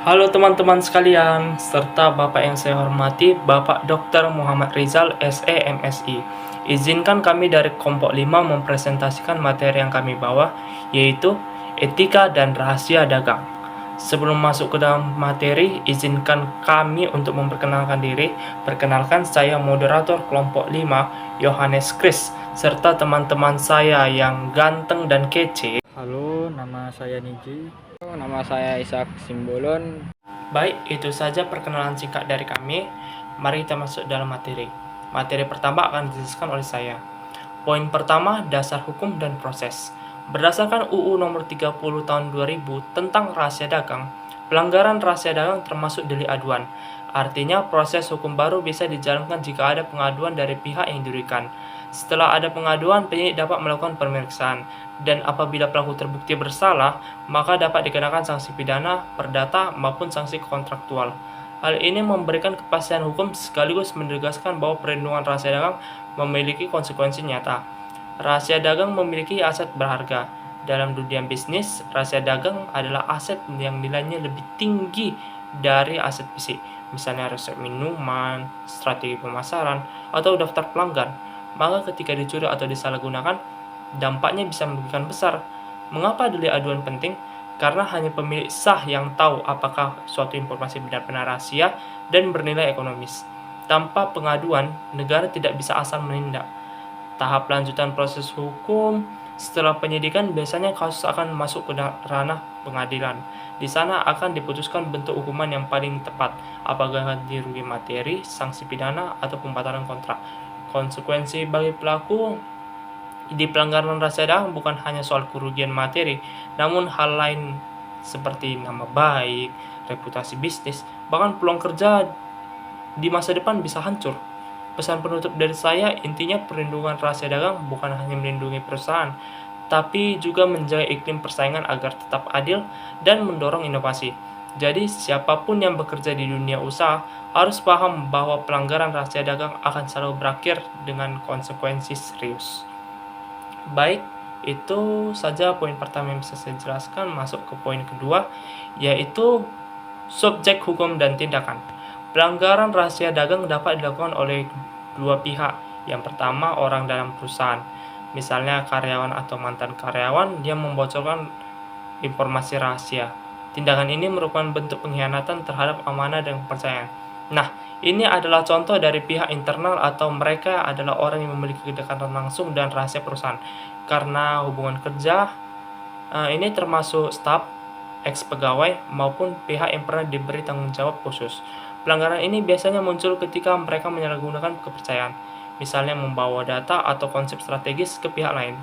Halo teman-teman sekalian, serta Bapak yang saya hormati, Bapak Dr. Muhammad Rizal, SE, MSI. Izinkan kami dari kelompok 5 mempresentasikan materi yang kami bawa, yaitu etika dan rahasia dagang. Sebelum masuk ke dalam materi, izinkan kami untuk memperkenalkan diri. Perkenalkan, saya moderator kelompok 5, Yohanes Kris, serta teman-teman saya yang ganteng dan kece. Halo, nama saya Niji. Nama saya Ishak Simbolon. Baik, itu saja perkenalan singkat dari kami. Mari kita masuk dalam materi. Materi pertama akan dijelaskan oleh saya. Poin pertama, dasar hukum dan proses. Berdasarkan UU nomor 30 tahun 2000 tentang rahasia dagang, pelanggaran rahasia dagang termasuk delik aduan. Artinya, proses hukum baru bisa dijalankan jika ada pengaduan dari pihak yang dirugikan. Setelah ada pengaduan, penyidik dapat melakukan pemeriksaan, dan apabila pelaku terbukti bersalah, maka dapat dikenakan sanksi pidana, perdata, maupun sanksi kontraktual. Hal ini memberikan kepastian hukum sekaligus menegaskan bahwa perlindungan rahasia dagang memiliki konsekuensi nyata. Rahasia dagang memiliki aset berharga. Dalam dunia bisnis, rahasia dagang adalah aset yang nilainya lebih tinggi dari aset fisik, misalnya resep minuman, strategi pemasaran, atau daftar pelanggan. Maka ketika dicuri atau disalahgunakan, dampaknya bisa merugikan besar. Mengapa delik aduan penting? Karena hanya pemilik sah yang tahu apakah suatu informasi benar-benar rahasia dan bernilai ekonomis. Tanpa pengaduan, negara tidak bisa asal menindak. Tahap lanjutan proses hukum, setelah penyidikan biasanya kasus akan masuk ke ranah pengadilan. Di sana akan diputuskan bentuk hukuman yang paling tepat, apakah ganti rugi materi, sanksi pidana, atau pembatalan kontrak. Konsekuensi bagi pelaku di pelanggaran rahasia dagang bukan hanya soal kerugian materi, namun hal lain seperti nama baik, reputasi bisnis, bahkan peluang kerja di masa depan bisa hancur. Pesan penutup dari saya, intinya perlindungan rahasia dagang bukan hanya melindungi perusahaan, tapi juga menjaga iklim persaingan agar tetap adil dan mendorong inovasi. Jadi, siapapun yang bekerja di dunia usaha harus paham bahwa pelanggaran rahasia dagang akan selalu berakhir dengan konsekuensi serius. Baik, itu saja poin pertama yang bisa saya jelaskan. Masuk ke poin kedua, yaitu subjek hukum dan tindakan. Pelanggaran rahasia dagang dapat dilakukan oleh dua pihak. Yang pertama, orang dalam perusahaan. Misalnya karyawan atau mantan karyawan, dia membocorkan informasi rahasia. Tindakan ini merupakan bentuk pengkhianatan terhadap amanah dan kepercayaan. Nah, ini adalah contoh dari pihak internal atau mereka adalah orang yang memiliki kedekatan langsung dan rahasia perusahaan. Karena hubungan kerja, ini termasuk staf, ex-pegawai, maupun pihak yang pernah diberi tanggung jawab khusus. Pelanggaran ini biasanya muncul ketika mereka menyalahgunakan kepercayaan, misalnya membawa data atau konsep strategis ke pihak lain.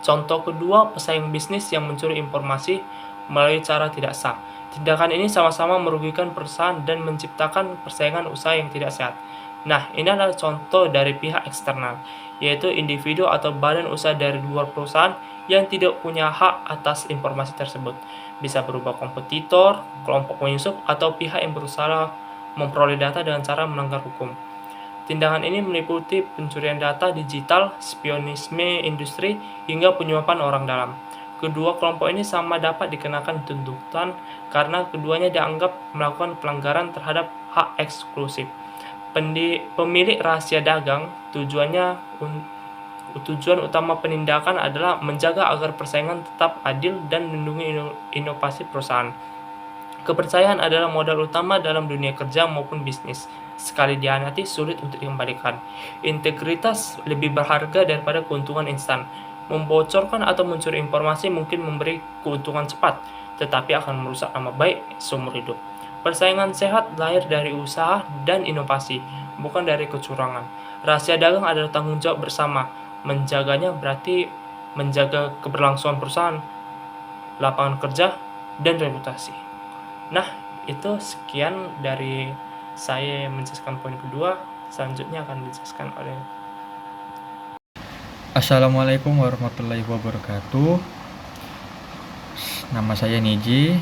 Contoh kedua, pesaing bisnis yang mencuri informasi melalui cara tidak sah. Tindakan ini sama-sama merugikan perusahaan dan menciptakan persaingan usaha yang tidak sehat. Nah, ini adalah contoh dari pihak eksternal, yaitu individu atau badan usaha dari luar perusahaan yang tidak punya hak atas informasi tersebut. Bisa berupa kompetitor, kelompok penyusup, atau pihak yang berusaha memperoleh data dengan cara melanggar hukum. Tindakan ini meliputi pencurian data digital, spionisme industri, hingga penyuapan orang dalam. Kedua kelompok ini sama dapat dikenakan tuntutan karena keduanya dianggap melakukan pelanggaran terhadap hak eksklusif. Pemilik rahasia dagang tujuan utama penindakan adalah menjaga agar persaingan tetap adil dan melindungi inovasi perusahaan. Kepercayaan adalah modal utama dalam dunia kerja maupun bisnis. Sekali dihianati, sulit untuk dikembalikan. Integritas lebih berharga daripada keuntungan instan. Membocorkan atau mencuri informasi mungkin memberi keuntungan cepat, tetapi akan merusak nama baik seumur hidup. Persaingan sehat lahir dari usaha dan inovasi, bukan dari kecurangan. Rahasia dagang adalah tanggung jawab bersama. Menjaganya berarti menjaga keberlangsungan perusahaan, lapangan kerja, dan reputasi. Nah, itu sekian dari saya yang menjelaskan poin kedua. Selanjutnya akan dijelaskan oleh Assalamualaikum warahmatullahi wabarakatuh. Nama saya Niji,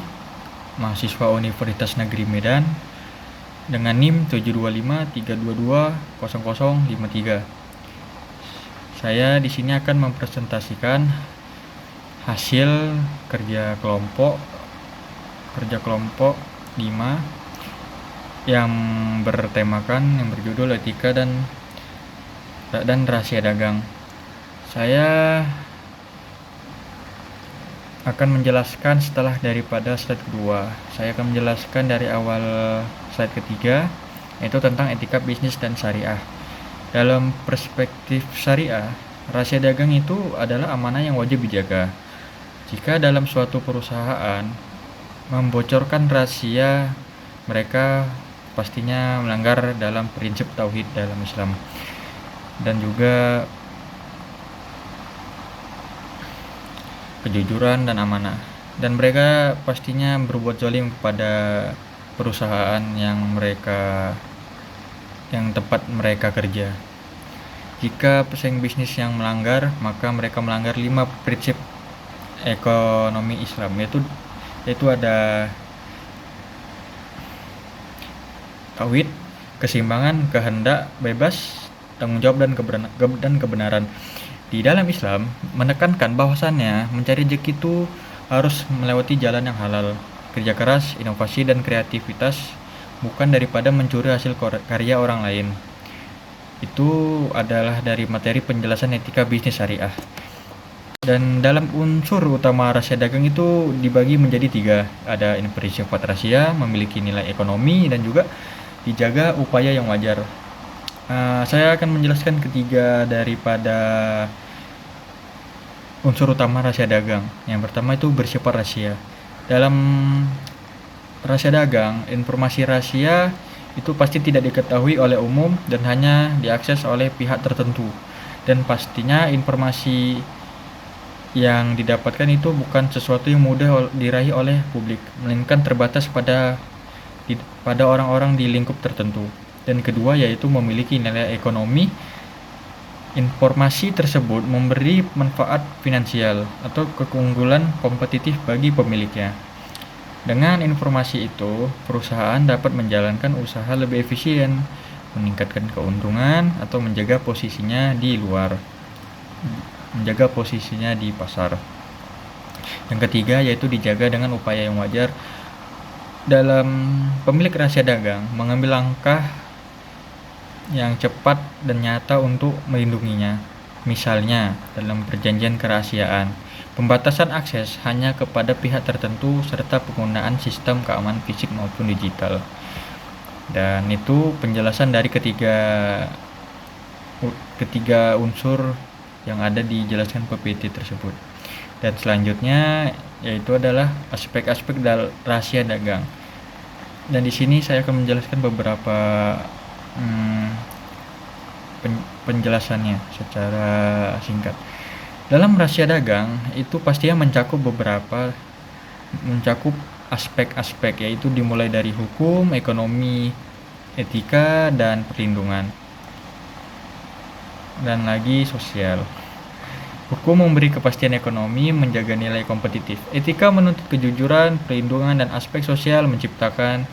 mahasiswa Universitas Negeri Medan dengan NIM 72532200053. Saya di sini akan mempresentasikan hasil kerja kelompok yang berjudul etika dan rahasia dagang. Saya akan menjelaskan setelah daripada slide kedua. Saya akan menjelaskan dari awal slide ketiga, yaitu tentang etika bisnis dan syariah. Dalam perspektif syariah, rahasia dagang itu adalah amanah yang wajib dijaga. Jika dalam suatu perusahaan membocorkan rahasia, mereka pastinya melanggar dalam prinsip tauhid dalam Islam dan juga kejujuran dan amanah, dan mereka pastinya berbuat zalim kepada perusahaan yang tempat mereka kerja. Jika pesaing bisnis yang melanggar, maka mereka melanggar 5 prinsip ekonomi Islam, yaitu ada tauhid, keseimbangan, kehendak, bebas, tanggung jawab dan kebenaran. Di dalam Islam menekankan bahwasannya mencari rezeki itu harus melewati jalan yang halal, kerja keras, inovasi dan kreativitas, bukan daripada mencuri hasil karya orang lain. Itu adalah dari materi penjelasan etika bisnis syariah. Dan dalam unsur utama rahasia dagang itu dibagi menjadi 3. Ada yang bersifat rahasia, memiliki nilai ekonomi, dan juga dijaga upaya yang wajar. Saya akan menjelaskan ketiga daripada unsur utama rahasia dagang. Yang pertama itu bersifat rahasia. Dalam rahasia dagang, informasi rahasia itu pasti tidak diketahui oleh umum dan hanya diakses oleh pihak tertentu. Dan pastinya informasi yang didapatkan itu bukan sesuatu yang mudah diraih oleh publik, melainkan terbatas pada orang-orang di lingkup tertentu. Dan kedua yaitu memiliki nilai ekonomi. Informasi tersebut memberi manfaat finansial atau keunggulan kompetitif bagi pemiliknya. Dengan informasi itu, perusahaan dapat menjalankan usaha lebih efisien, meningkatkan keuntungan, atau menjaga posisinya di pasar. Yang ketiga yaitu dijaga dengan upaya yang wajar. Dalam pemilik rahasia dagang mengambil langkah yang cepat dan nyata untuk melindunginya. Misalnya, dalam perjanjian kerahasiaan, pembatasan akses hanya kepada pihak tertentu serta penggunaan sistem keamanan fisik maupun digital. Dan itu penjelasan dari ketiga unsur yang ada dijelaskan PPT tersebut. Dan selanjutnya yaitu adalah aspek-aspek rahasia dagang. Dan di sini saya akan menjelaskan beberapa penjelasannya secara singkat. Dalam rahasia dagang itu pastinya mencakup aspek-aspek, yaitu dimulai dari hukum, ekonomi, etika, dan perlindungan, dan lagi sosial. Hukum memberi kepastian ekonomi, menjaga nilai kompetitif. Etika menuntut kejujuran, perlindungan, dan aspek sosial menciptakan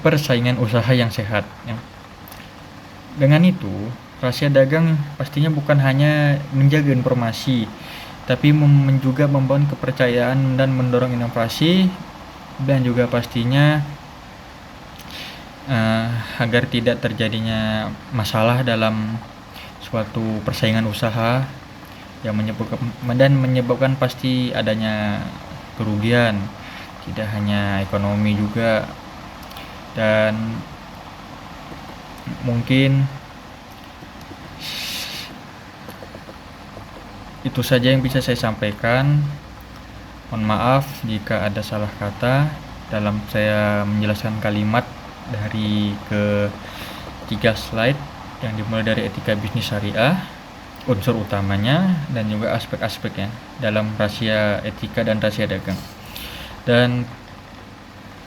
persaingan usaha yang sehat. Dengan itu, rahasia dagang pastinya bukan hanya menjaga informasi, tapi juga membangun kepercayaan dan mendorong inovasi, dan juga pastinya agar tidak terjadinya masalah dalam suatu persaingan usaha yang menyebabkan pasti adanya kerugian, tidak hanya ekonomi juga. Dan mungkin itu saja yang bisa saya sampaikan. Mohon maaf jika ada salah kata dalam saya menjelaskan kalimat dari ketiga slide yang dimulai dari etika bisnis syariah, unsur utamanya, dan juga aspek-aspeknya dalam rahasia etika dan rahasia dagang. Dan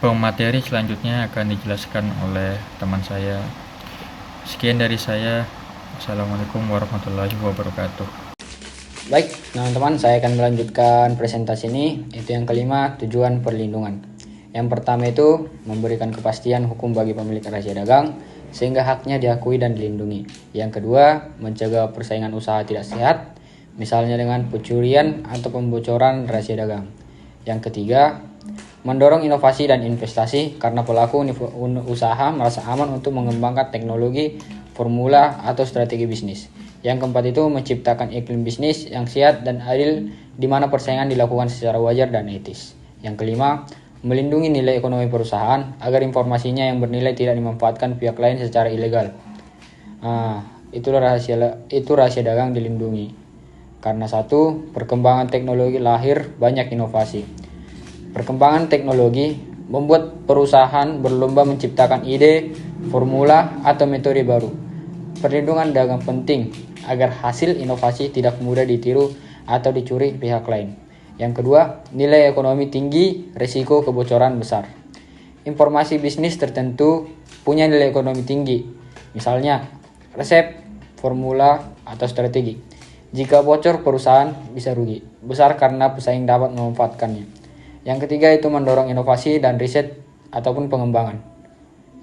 pemateri selanjutnya akan dijelaskan oleh teman saya. Sekian dari saya. Assalamualaikum warahmatullahi wabarakatuh. Baik, teman-teman, saya akan melanjutkan presentasi ini. Itu yang kelima, tujuan perlindungan. Yang pertama itu memberikan kepastian hukum bagi pemilik rahasia dagang sehingga haknya diakui dan dilindungi. Yang kedua, mencegah persaingan usaha tidak sehat, misalnya dengan pencurian atau pembocoran rahasia dagang. Yang ketiga, Mendorong inovasi dan investasi karena pelaku usaha merasa aman untuk mengembangkan teknologi, formula, atau strategi bisnis. Yang keempat itu menciptakan iklim bisnis yang sehat dan adil di mana persaingan dilakukan secara wajar dan etis. Yang kelima, melindungi nilai ekonomi perusahaan agar informasinya yang bernilai tidak dimanfaatkan pihak lain secara ilegal. Itu rahasia dagang dilindungi. Karena satu, perkembangan teknologi lahir banyak inovasi. Perkembangan teknologi membuat perusahaan berlomba menciptakan ide, formula, atau metode baru. Perlindungan dagang penting agar hasil inovasi tidak mudah ditiru atau dicuri pihak lain. Yang kedua, nilai ekonomi tinggi, risiko kebocoran besar. Informasi bisnis tertentu punya nilai ekonomi tinggi, misalnya resep, formula, atau strategi. Jika bocor, perusahaan bisa rugi besar karena pesaing dapat memanfaatkannya. Yang ketiga itu mendorong inovasi dan riset ataupun pengembangan.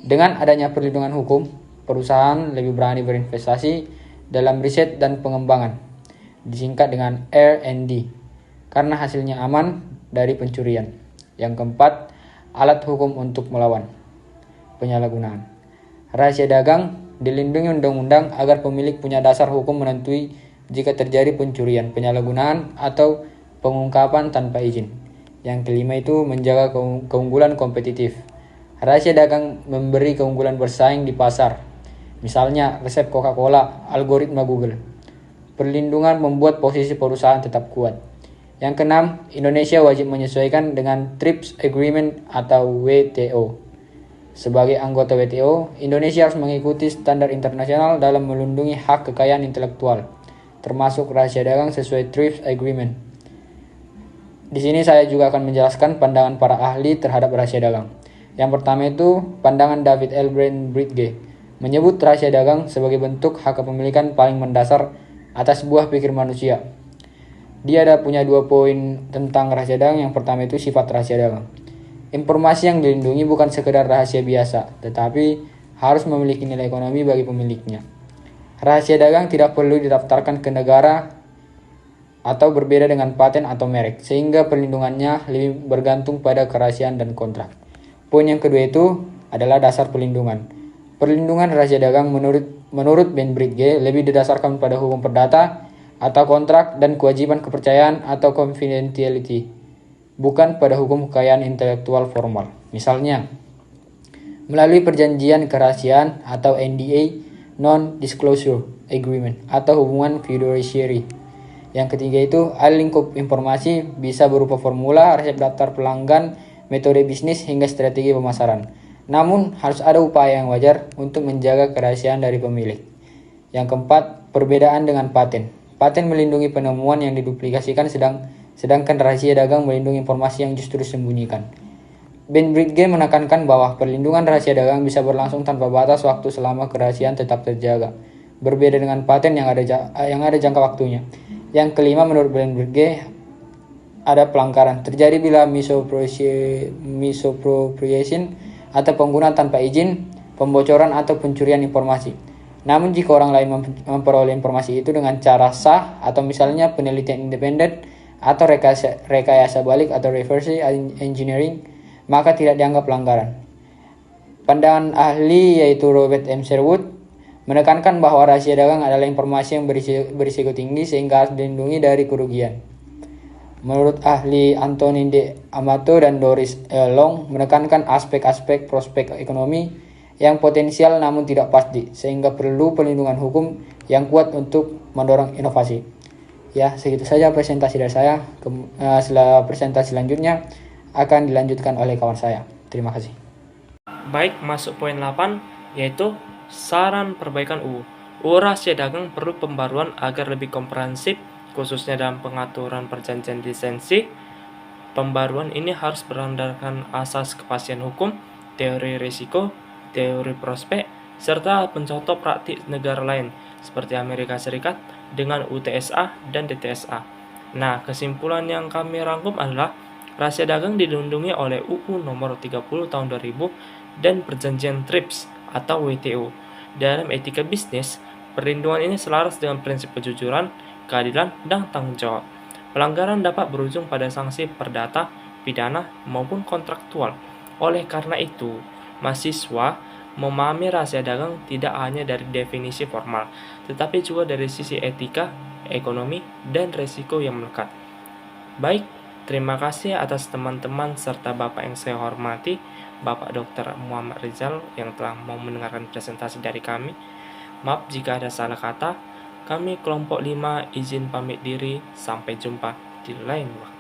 Dengan adanya perlindungan hukum, perusahaan lebih berani berinvestasi dalam riset dan pengembangan, disingkat dengan R&D, karena hasilnya aman dari pencurian. Yang keempat, alat hukum untuk melawan penyalahgunaan. Rahasia dagang dilindungi undang-undang agar pemilik punya dasar hukum menentui jika terjadi pencurian, penyalahgunaan, atau pengungkapan tanpa izin. Yang kelima itu menjaga keunggulan kompetitif. Rahasia dagang memberi keunggulan bersaing di pasar. Misalnya resep Coca-Cola, algoritma Google. Perlindungan membuat posisi perusahaan tetap kuat. Yang keenam, Indonesia wajib menyesuaikan dengan TRIPS Agreement atau WTO. Sebagai anggota WTO, Indonesia harus mengikuti standar internasional dalam melindungi hak kekayaan intelektual, termasuk rahasia dagang sesuai TRIPS Agreement. Di sini saya juga akan menjelaskan pandangan para ahli terhadap rahasia dagang. Yang pertama itu pandangan David L. Bridge menyebut rahasia dagang sebagai bentuk hak kepemilikan paling mendasar atas buah pikir manusia. Dia punya 2 poin tentang rahasia dagang. Yang pertama itu sifat rahasia dagang. Informasi yang dilindungi bukan sekedar rahasia biasa, tetapi harus memiliki nilai ekonomi bagi pemiliknya. Rahasia dagang tidak perlu didaftarkan ke negara atau berbeda dengan paten atau merek, sehingga perlindungannya lebih bergantung pada kerahasiaan dan kontrak. Poin yang kedua itu adalah dasar perlindungan. Perlindungan rahasia dagang menurut Ben Bridge lebih didasarkan pada hukum perdata atau kontrak dan kewajiban kepercayaan atau confidentiality, bukan pada hukum kekayaan intelektual formal. Misalnya, melalui perjanjian kerahasiaan atau NDA, Non-Disclosure Agreement, atau hubungan fiduciary. Yang ketiga itu, alih lingkup informasi bisa berupa formula, resep daftar pelanggan, metode bisnis, hingga strategi pemasaran. Namun, harus ada upaya yang wajar untuk menjaga kerahasiaan dari pemilik. Yang keempat, perbedaan dengan paten. Paten melindungi penemuan yang diduplikasikan, sedangkan rahasia dagang melindungi informasi yang justru disembunyikan. Ben Bridge menekankan bahwa perlindungan rahasia dagang bisa berlangsung tanpa batas waktu selama kerahasiaan tetap terjaga. Berbeda dengan paten yang ada jangka waktunya. Yang kelima, menurut Ben Bridge, ada pelanggaran terjadi bila misappropriation atau penggunaan tanpa izin, pembocoran atau pencurian informasi. Namun jika orang lain memperoleh informasi itu dengan cara sah atau misalnya penelitian independen atau rekayasa balik atau reverse engineering, maka tidak dianggap pelanggaran. Pandangan ahli yaitu Robert M. Sherwood menekankan bahwa rahasia dagang adalah informasi yang berisiko tinggi sehingga harus dilindungi dari kerugian. Menurut ahli Anthony D. Amato dan Doris L. Long menekankan aspek-aspek prospek ekonomi yang potensial namun tidak pasti, sehingga perlu perlindungan hukum yang kuat untuk mendorong inovasi. Ya, segitu saja presentasi dari saya. Setelah presentasi selanjutnya akan dilanjutkan oleh kawan saya. Terima kasih. Baik, masuk poin 8, yaitu saran perbaikan UU. UU rahasia dagang perlu pembaruan agar lebih komprehensif, khususnya dalam pengaturan perjanjian lisensi. Pembaruan ini harus berlandaskan asas kepastian hukum, teori risiko, teori prospek, serta mencontoh praktik negara lain seperti Amerika Serikat dengan UTSA dan DTSA. Nah, kesimpulan yang kami rangkum adalah rahasia dagang dilindungi oleh UU nomor 30 tahun 2000 dan perjanjian TRIPS atau WTO. Dalam etika bisnis, perlindungan ini selaras dengan prinsip kejujuran, keadilan, dan tanggung jawab. Pelanggaran dapat berujung pada sanksi perdata pidana, maupun kontraktual. Oleh karena itu, mahasiswa memahami rahasia dagang tidak hanya dari definisi formal, tetapi juga dari sisi etika, ekonomi, dan resiko yang melekat. Baik, terima kasih atas teman-teman serta Bapak yang saya hormati, Bapak Dr. Muhammad Rizal yang telah mau mendengarkan presentasi dari kami. Maaf jika ada salah kata. Kami kelompok 5 izin pamit diri. Sampai jumpa di lain waktu.